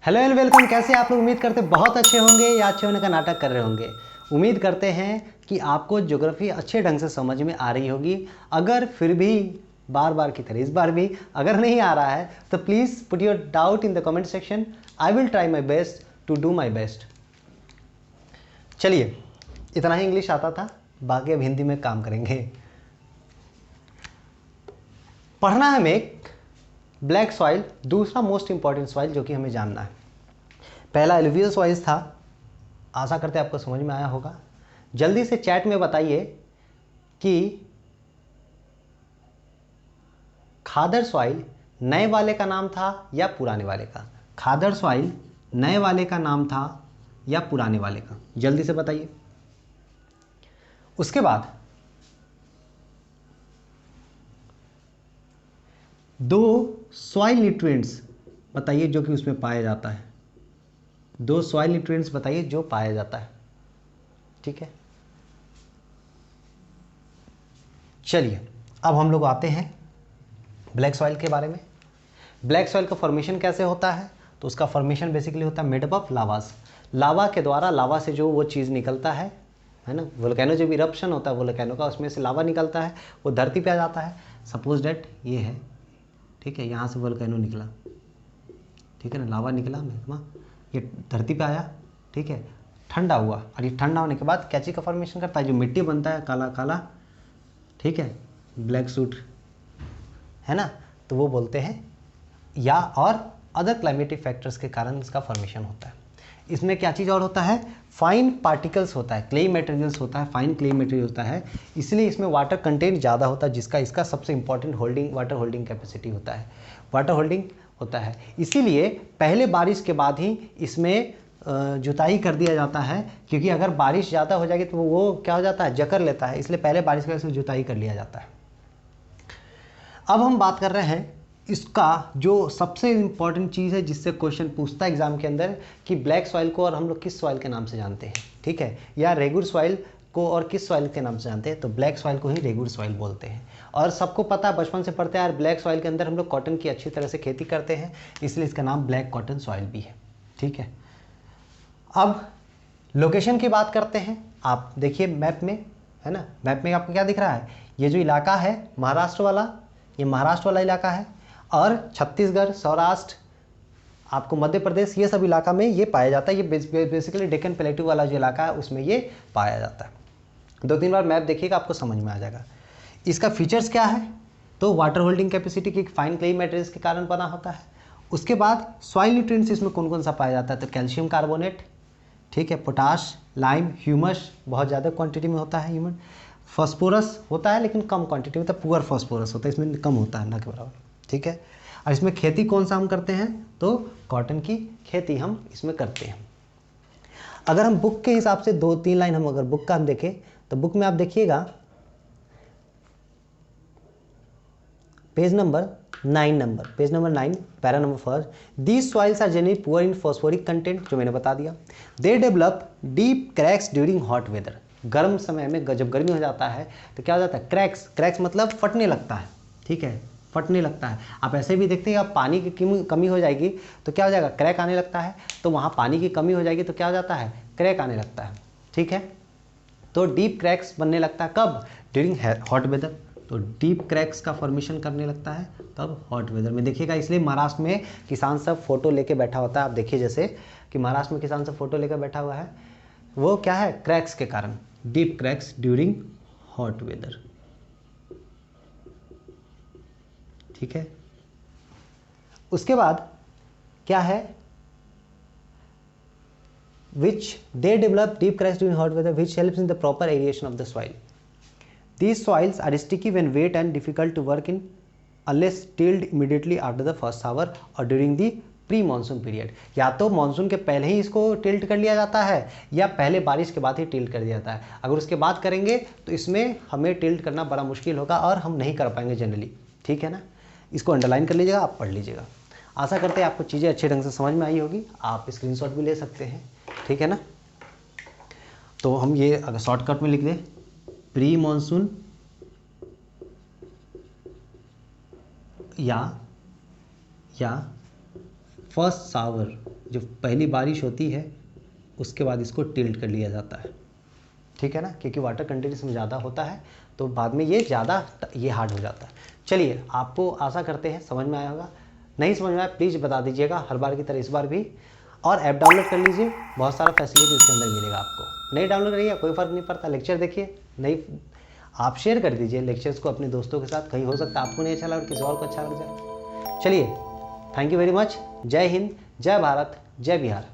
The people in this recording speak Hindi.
Hello and welcome. कैसे आप लोग? उम्मीद करते बहुत अच्छे होंगे या अच्छे होने का नाटक कर रहे होंगे। उम्मीद करते हैं कि आपको ज्योग्राफी अच्छे ढंग से समझ में आ रही होगी। अगर फिर भी बार बार की तरह इस बार भी अगर नहीं आ रहा है तो please put your doubt in the comment section. I will try my best to do my best. चलिए, इतना ही इंग्लिश आता था, बाकी अब हिंदी में काम करेंगे। पढ़ना है हमें ब्लैक सॉइल, दूसरा मोस्ट इंपॉर्टेंट सॉइल जो कि हमें जानना है। पहला एलुवियल सॉइल्स था, आशा करते आपको समझ में आया होगा। जल्दी से चैट में बताइए कि खादर सॉइल नए वाले का नाम था या पुराने वाले का। खादर सॉइल नए वाले का नाम था या पुराने वाले का, जल्दी से बताइए। उसके बाद दो सॉइल न्यूट्रिएंट्स बताइए जो कि उसमें पाया जाता है। दो सॉइल न्यूट्रिएंट्स बताइए जो पाया जाता है। ठीक है, चलिए अब हम लोग आते हैं ब्लैक सॉइल के बारे में। ब्लैक सॉइल का फॉर्मेशन कैसे होता है? तो उसका फॉर्मेशन बेसिकली होता है मेडअप ऑफ लावास। लावा के द्वारा, लावा से जो वो चीज़ निकलता है ना, वोल्केनो जब इरप्शन होता है वोल्केनो का, उसमें से लावा निकलता है, वो धरती पे आ जाता है। सपोज डेट ये है, ठीक है, यहाँ से वोल्केनो निकला, ठीक है ना, लावा निकला मैग्मा, ये धरती पे आया, ठीक है, ठंडा हुआ, और ये ठंडा होने के बाद क्या चीज़ का फॉर्मेशन करता है? जो मिट्टी बनता है काला काला, ठीक है, ब्लैक सूट, है ना, तो वो बोलते हैं, या और अदर क्लाइमेटिक फैक्टर्स के कारण इसका फॉर्मेशन होता है। इसमें क्या चीज़ और होता है? फाइन पार्टिकल्स होता है, क्ले मटेरियल्स होता है, फाइन क्ले मटेरियल होता है, इसलिए इसमें वाटर कंटेंट ज़्यादा होता है, जिसका इसका सबसे important holding water holding capacity होता है, वाटर होल्डिंग होता है। इसीलिए पहले बारिश के बाद ही इसमें जुताई कर दिया जाता है, क्योंकि अगर बारिश ज़्यादा हो जाएगी तो वो क्या हो जाता है, जकड़ लेता है, इसलिए पहले बारिश के वजह से जुताई कर लिया जाता है। अब हम बात कर रहे हैं इसका जो सबसे इम्पॉर्टेंट चीज़ है जिससे क्वेश्चन पूछता है एग्जाम के अंदर, कि ब्लैक सॉइल को और हम लोग किस सॉइल के नाम से जानते हैं, ठीक है, या रेगुर सॉइल को और किस सॉइल के नाम से जानते हैं? तो ब्लैक सॉइल को ही रेगुर सॉइल बोलते हैं। और सबको पता है, बचपन से पढ़ते हैं यार, ब्लैक सॉइल के अंदर हम लोग कॉटन की अच्छी तरह से खेती करते हैं, इसलिए इसका नाम ब्लैक कॉटन सॉइल भी है। ठीक है, अब लोकेशन की बात करते हैं। आप देखिए मैप में, है ना, मैप में आपको क्या दिख रहा है? ये जो इलाका है महाराष्ट्र वाला, ये महाराष्ट्र वाला इलाका है, और छत्तीसगढ़, सौराष्ट्र, आपको मध्य प्रदेश, ये सब इलाका में ये पाया जाता है। ये बेसिकली डेक्कन प्लेटू वाला जो इलाका है उसमें ये पाया जाता है। 2-3 बार मैप देखिएगा, आपको समझ में आ जाएगा। इसका फीचर्स क्या है? तो वाटर होल्डिंग कैपेसिटी की फाइन क्ले मटेरियल्स के कारण बना होता है। उसके बाद सॉइल न्यूट्रिएंट्स इसमें कौन कौन सा पाया जाता है? तो कैल्शियम कार्बोनेट, ठीक है, पोटाश, लाइम, ह्यूमस बहुत ज़्यादा क्वांटिटी में होता है, ह्यूमन, फॉस्फोरस होता है लेकिन कम क्वांटिटी में, तो पुअर फॉस्फोरस होता है, इसमें कम होता है, ना के बराबर। ठीक है, और इसमें खेती कौन सा हम करते हैं? तो कॉटन की खेती हम इसमें करते हैं। अगर हम बुक के हिसाब से 2-3 लाइन हम अगर बुक का हम देखें, तो बुक में आप देखिएगा page number 9, para number first, these soils are generally poor in phosphoric content, जो मैंने बता दिया। They develop deep cracks during hot weather, गर्म समय में जब गर्मी हो जाता है तो क्या हो जाता है? क्रैक्स मतलब फटने लगता है, ठीक है, फटने लगता है। आप ऐसे भी देखते हैं, आप पानी की कमी हो जाएगी तो क्या हो जाएगा? क्रैक आने लगता है। तो वहाँ पानी की कमी हो जाएगी तो क्या हो जाता है? क्रैक आने लगता है। ठीक है, तो डीप क्रैक्स बनने लगता है कब? During hot weather. तो डीप क्रैक्स का फॉर्मेशन करने लगता है तब हॉट वेदर में, देखिएगा। इसलिए महाराष्ट्र में किसान सब फोटो लेके बैठा होता है। आप देखिए जैसे कि महाराष्ट्र में किसान सब फोटो लेकर बैठा हुआ है, वो क्या है? क्रैक्स के कारण, deep cracks during hot weather. ठीक है, उसके बाद क्या है? which they develop deep cracks during hot weather, which helps in the proper aeration of the soil. These soils are sticky when wet and difficult to work in unless tilled immediately after the first shower or during the pre monsoon period. या तो मानसून के पहले ही इसको टिल्ट कर लिया जाता है, या पहले बारिश के बाद ही टिल्ट कर दिया जाता है। अगर उसके बाद करेंगे तो इसमें हमें टिल्ट करना बड़ा मुश्किल होगा और हम नहीं कर पाएंगे जनरली। ठीक है ना, इसको अंडरलाइन कर लीजिएगा, आप पढ़ लीजिएगा। आशा करते हैं आपको चीज़ें अच्छे ढंग से समझ में आई होगी। आप स्क्रीनशॉट भी ले सकते हैं, ठीक है ना। तो हम ये अगर शॉर्टकट में लिख दें, प्री मानसून या फर्स्ट शावर, जो पहली बारिश होती है उसके बाद इसको टिल्ट कर लिया जाता है, ठीक है ना, क्योंकि वाटर कंटेंट इसमें ज़्यादा होता है तो बाद में ये ज़्यादा ये हार्ड हो जाता है। चलिए, आपको आशा करते हैं समझ में आया होगा। नहीं समझ में आया प्लीज़ बता दीजिएगा, हर बार की तरह इस बार भी। और ऐप डाउनलोड कर लीजिए, बहुत सारा फैसिलिटी उसके अंदर मिलेगा आपको। नहीं डाउनलोड करिए कोई फ़र्क नहीं पड़ता, लेक्चर देखिए, नहीं आप शेयर कर दीजिए लेक्चर्स को अपने दोस्तों के साथ, कहीं हो सकता है आपको नहीं अच्छा लगा और किसी और को अच्छा लग जाए। चलिए, थैंक यू वेरी मच। जय हिंद, जय भारत, जय बिहार।